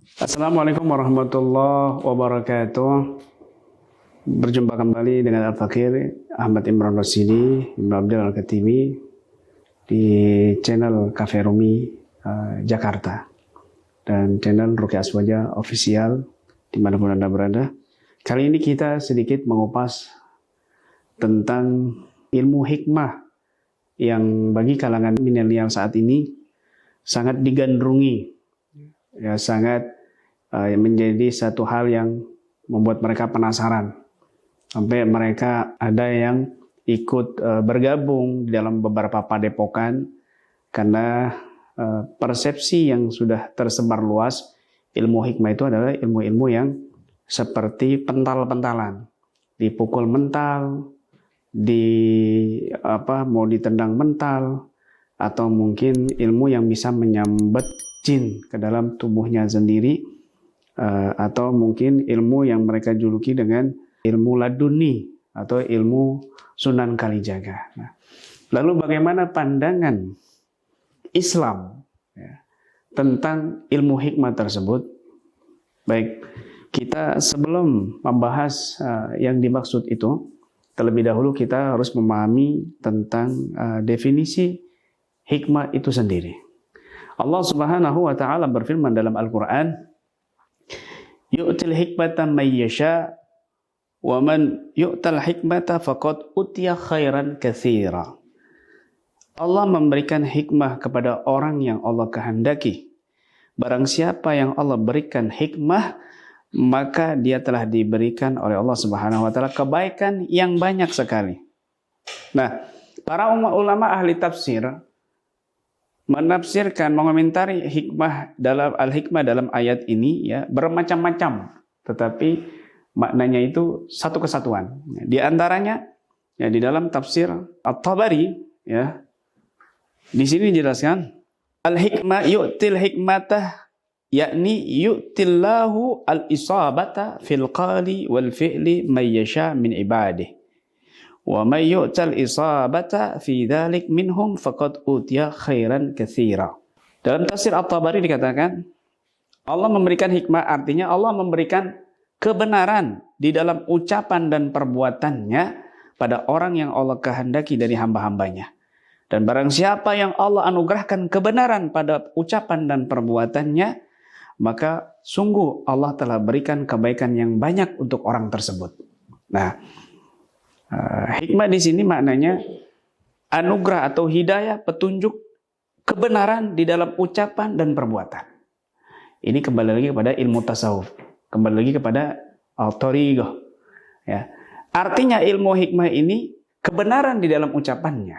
Assalamualaikum warahmatullahi wabarakatuh. Berjumpa kembali dengan Al-Fakir Ahmad Imran Rashidi Ibnu Abdul Al-Khatimi di channel Cafe Rumi Jakarta dan channel Ruqyah Aswaja Official dimanapun Anda berada. Kali ini kita sedikit mengupas tentang ilmu hikmah yang bagi kalangan milenial saat ini sangat digandrungi, ya sangat menjadi satu hal yang membuat mereka penasaran. Sampai mereka ada yang ikut bergabung di dalam beberapa padepokan karena persepsi yang sudah tersebar luas ilmu hikmah itu adalah ilmu-ilmu yang seperti pental-pentalan, dipukul mental, mau ditendang mental, atau mungkin ilmu yang bisa menyambat jin ke dalam tubuhnya sendiri, atau mungkin ilmu yang mereka juluki dengan ilmu laduni atau ilmu Sunan Kalijaga. Nah, lalu bagaimana pandangan Islam tentang ilmu hikmah tersebut? Baik, kita sebelum membahas yang dimaksud itu, terlebih dahulu kita harus memahami tentang definisi hikmah itu sendiri. Allah Subhanahu wa taala berfirman dalam Al-Qur'an, yu'til hikmata may yasha wa man yu'tal hikmata faqad utiya khairan katsira. Allah memberikan hikmah kepada orang yang Allah kehendaki. Barang siapa yang Allah berikan hikmah, maka dia telah diberikan oleh Allah Subhanahu wa taala kebaikan yang banyak sekali. Nah, para ulama ahli tafsir menafsirkan, mengomentari hikmah dalam al-hikmah dalam ayat ini ya bermacam-macam, tetapi maknanya itu satu kesatuan. Di antaranya ya di dalam tafsir At-Tabari ya di sini dijelaskan al-hikmah yu'til hikmatah, yakni yu'tillahu al-isabata fil qali wal fi'li may yasha min ibadihi. Wa may yu'tal isabata fi dzalik minhum faqad utiya khairan katsira. Dalam tafsir At-Tabari dikatakan Allah memberikan hikmah, artinya Allah memberikan kebenaran di dalam ucapan dan perbuatannya pada orang yang Allah kehendaki dari hamba-hambanya. Dan barang siapa yang Allah anugerahkan kebenaran pada ucapan dan perbuatannya, maka sungguh Allah telah berikan kebaikan yang banyak untuk orang tersebut. Nah, hikmah di sini maknanya anugerah atau hidayah, petunjuk, kebenaran di dalam ucapan dan perbuatan. Ini kembali lagi kepada ilmu tasawuf, kembali lagi kepada al-thariqah. Ya. Artinya ilmu hikmah ini kebenaran di dalam ucapannya,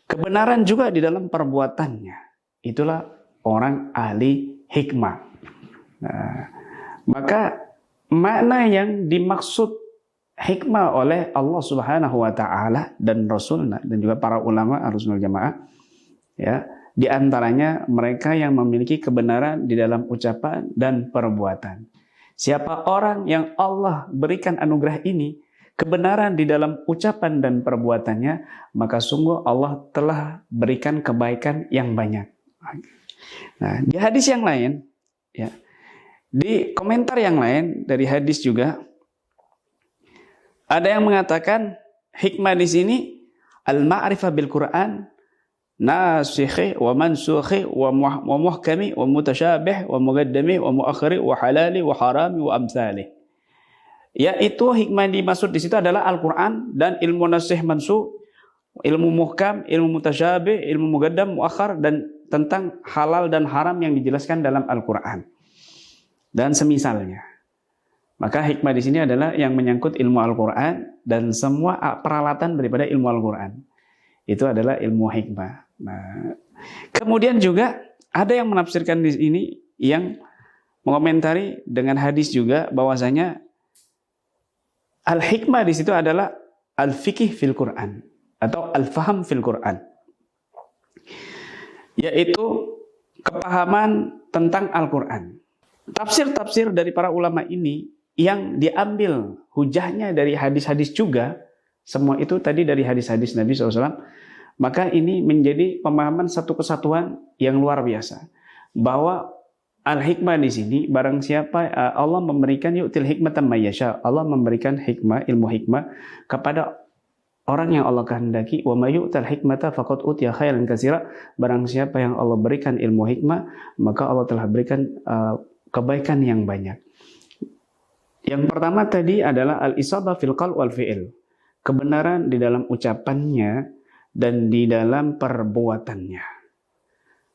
kebenaran juga di dalam perbuatannya. Itulah orang ahli hikmah. Nah, maka makna yang dimaksud hikmah oleh Allah Subhanahu wa taala dan Rasulnya dan juga para ulama Ahlussunnah wal Jamaah ya, di antaranya mereka yang memiliki kebenaran di dalam ucapan dan perbuatan. Siapa orang yang Allah berikan anugerah ini, kebenaran di dalam ucapan dan perbuatannya, maka sungguh Allah telah berikan kebaikan yang banyak. Nah, di hadis yang lain ya, di komentar yang lain dari hadis juga ada yang mengatakan hikmah di sini al-ma'rifah bil Quran, nasikhi wa mansukhi wa muhkami wa mutasyabih wa muqaddami wa muakhiri wa halali wa harami wa amsalih. Yaitu hikmah dimaksud di situ adalah Al-Quran dan ilmu nasikh mansukh, ilmu muhkam, ilmu mutasyabih, ilmu muqaddam, muakhir, dan tentang halal dan haram yang dijelaskan dalam Al-Quran dan semisalnya. Maka hikmah di sini adalah yang menyangkut ilmu Al-Quran dan semua peralatan daripada ilmu Al-Quran. Itu adalah ilmu hikmah. Nah, kemudian juga ada yang menafsirkan di sini yang mengomentari dengan hadis juga bahwasanya al-hikmah di situ adalah al-fiqih fil Quran atau al-faham fil Quran. Yaitu kepahaman tentang Al-Quran. Tafsir-tafsir dari para ulama ini yang diambil hujahnya dari hadis-hadis juga, semua itu tadi dari hadis-hadis Nabi SAW, maka ini menjadi pemahaman satu kesatuan yang luar biasa. Bahwa al-hikmah di sini barang siapa Allah memberikan yu'til hikmatan may yasha. Allah memberikan hikmah, ilmu hikmah kepada orang yang Allah kehendaki. Wa may yu'tal hikmata faqad utiya khairan katsira. Barang siapa yang Allah berikan ilmu hikmah, maka Allah telah berikan kebaikan yang banyak. Yang pertama tadi adalah al-isabah fil qaul wal fi'il. Kebenaran di dalam ucapannya dan di dalam perbuatannya.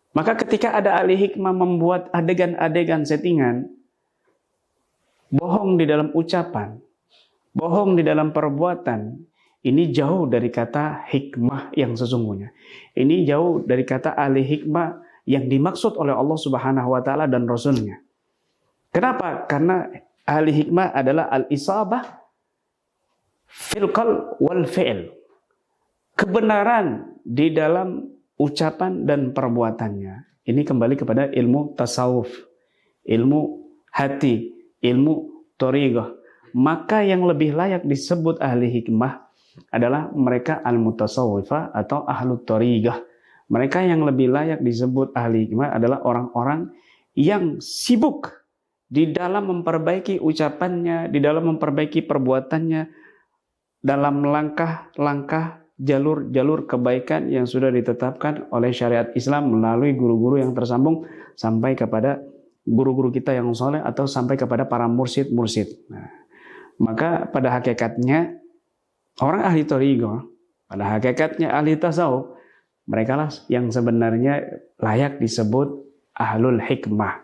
Maka ketika ada ahli hikmah membuat adegan-adegan settingan, bohong di dalam ucapan, bohong di dalam perbuatan, ini jauh dari kata hikmah yang sesungguhnya. Ini jauh dari kata ahli hikmah yang dimaksud oleh Allah Subhanahu wa taala dan Rasul-Nya. Kenapa? Karena ahli hikmah adalah al-isabah fil qaul wal fi'il. Kebenaran di dalam ucapan dan perbuatannya. Ini kembali kepada ilmu tasawuf, ilmu hati, ilmu thariqah. Maka yang lebih layak disebut ahli hikmah adalah mereka al-mutasawwifah atau ahlu thariqah. Mereka yang lebih layak disebut ahli hikmah adalah orang-orang yang sibuk di dalam memperbaiki ucapannya, di dalam memperbaiki perbuatannya, dalam langkah-langkah jalur-jalur kebaikan yang sudah ditetapkan oleh syariat Islam melalui guru-guru yang tersambung sampai kepada guru-guru kita yang soleh atau sampai kepada para mursyid-mursyid. Nah, maka pada hakikatnya orang ahli thariqah, pada hakikatnya ahli tasawuf, mereka lah yang sebenarnya layak disebut ahlul hikmah.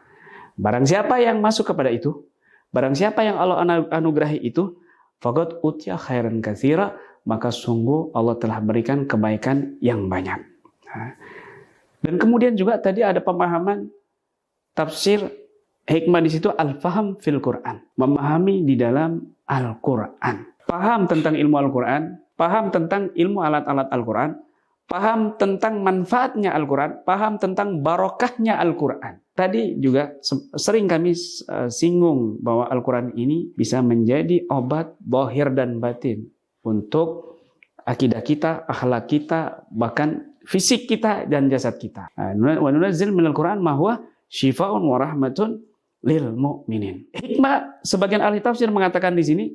Barang siapa yang masuk kepada itu, barang siapa yang Allah anugerahi itu, faqad utiya khairan katsira, maka sungguh Allah telah berikan kebaikan yang banyak. Dan kemudian juga tadi ada pemahaman tafsir hikmah di situ al-faham fil Quran, memahami di dalam Al-Quran. Paham tentang ilmu Al-Quran, paham tentang ilmu alat-alat Al-Quran, paham tentang manfaatnya Al-Quran, paham tentang barokahnya Al-Quran. Tadi juga sering kami singgung bahwa Al-Quran ini bisa menjadi obat zahir dan batin untuk akidah kita, akhlak kita, bahkan fisik kita dan jasad kita. Wa nunazzil minal Qur'an ma huwa syifaa'un wa rahmatun lil mu'minin. Hikmah sebagian ahli tafsir mengatakan di sini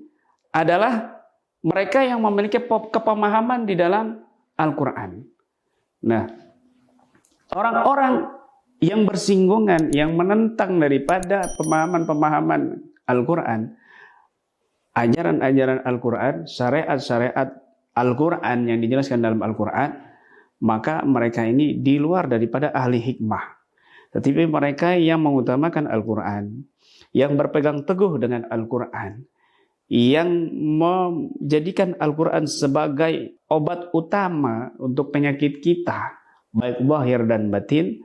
adalah mereka yang memiliki kepemahaman di dalam Al-Quran. Nah, orang-orang yang bersinggungan, yang menentang daripada pemahaman-pemahaman Al-Quran, ajaran-ajaran Al-Quran, syariat-syariat Al-Quran yang dijelaskan dalam Al-Quran, maka mereka ini di luar daripada ahli hikmah. Tetapi mereka yang mengutamakan Al-Quran, yang berpegang teguh dengan Al-Quran, yang menjadikan Al-Quran sebagai obat utama untuk penyakit kita, baik zahir dan batin,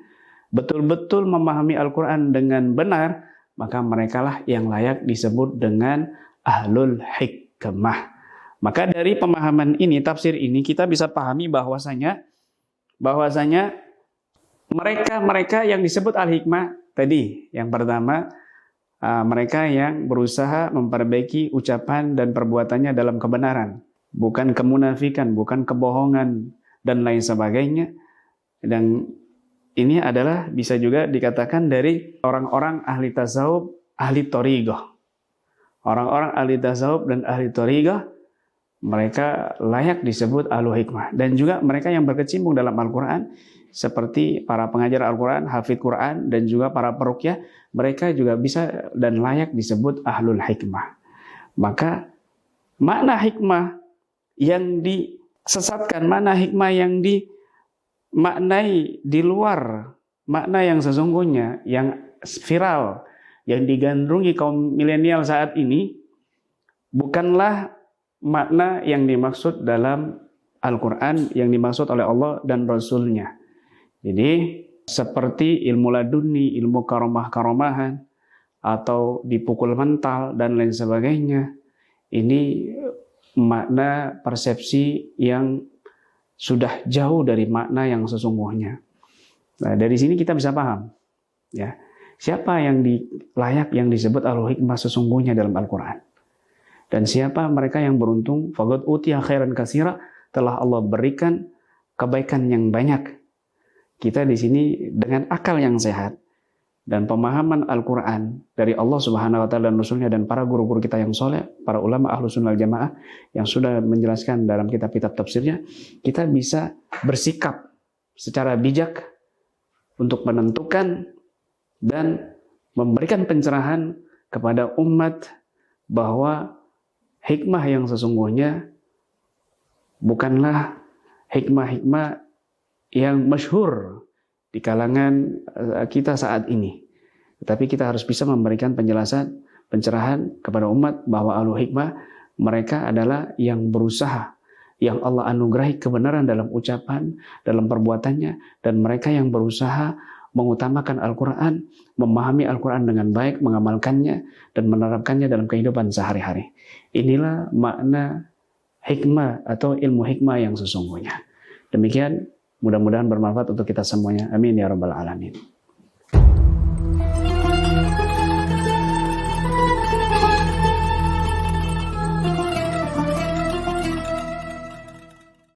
betul-betul memahami Al-Quran dengan benar, maka merekalah yang layak disebut dengan ahlul hikmah. Maka dari pemahaman ini, tafsir ini, kita bisa pahami bahwasanya mereka yang disebut al-hikmah tadi, yang pertama, mereka yang berusaha memperbaiki ucapan dan perbuatannya dalam kebenaran, bukan kemunafikan, bukan kebohongan dan lain sebagainya. Dan ini adalah bisa juga dikatakan dari orang-orang ahli tasawuf, ahli thariqah. Orang-orang ahli tasawuf dan ahli thariqah, mereka layak disebut ahlu hikmah. Dan juga mereka yang berkecimpung dalam Al-Quran, seperti para pengajar Al-Quran, hafidh Quran, dan juga para peruqyah, mereka juga bisa dan layak disebut ahlul hikmah. Maka makna hikmah yang disesatkan, makna hikmah yang dimaknai di luar makna yang sesungguhnya, yang viral, yang digandrungi kaum milenial saat ini, bukanlah makna yang dimaksud dalam Al-Quran, yang dimaksud oleh Allah dan Rasul-Nya. Jadi seperti ilmu laduni, ilmu karomah-karomahan, atau dipukul mental dan lain sebagainya, ini makna persepsi yang sudah jauh dari makna yang sesungguhnya. Nah, dari sini kita bisa paham, ya, siapa yang layak yang disebut ahlul hikmah sesungguhnya dalam Al-Quran. Dan siapa mereka yang beruntung, faqad utiya khairan katsira, telah Allah berikan kebaikan yang banyak. Kita di sini dengan akal yang sehat, dan pemahaman Al-Quran dari Allah Subhanahu wa Ta'ala dan Rasulnya dan para guru-guru kita yang soleh, para ulama Ahlus Sunnah wal Jamaah yang sudah menjelaskan dalam kitab-kitab tafsirnya, kita bisa bersikap secara bijak untuk menentukan dan memberikan pencerahan kepada umat bahwa hikmah yang sesungguhnya bukanlah hikmah-hikmah yang masyhur di kalangan kita saat ini. Tetapi kita harus bisa memberikan penjelasan, pencerahan kepada umat bahwa ahlul hikmah mereka adalah yang berusaha, yang Allah anugerahi kebenaran dalam ucapan, dalam perbuatannya, dan mereka yang berusaha mengutamakan Al-Quran, memahami Al-Quran dengan baik, mengamalkannya, dan menerapkannya dalam kehidupan sehari-hari. Inilah makna hikmah atau ilmu hikmah yang sesungguhnya. Demikian, mudah-mudahan bermanfaat untuk kita semuanya. Amin ya rabbal alamin.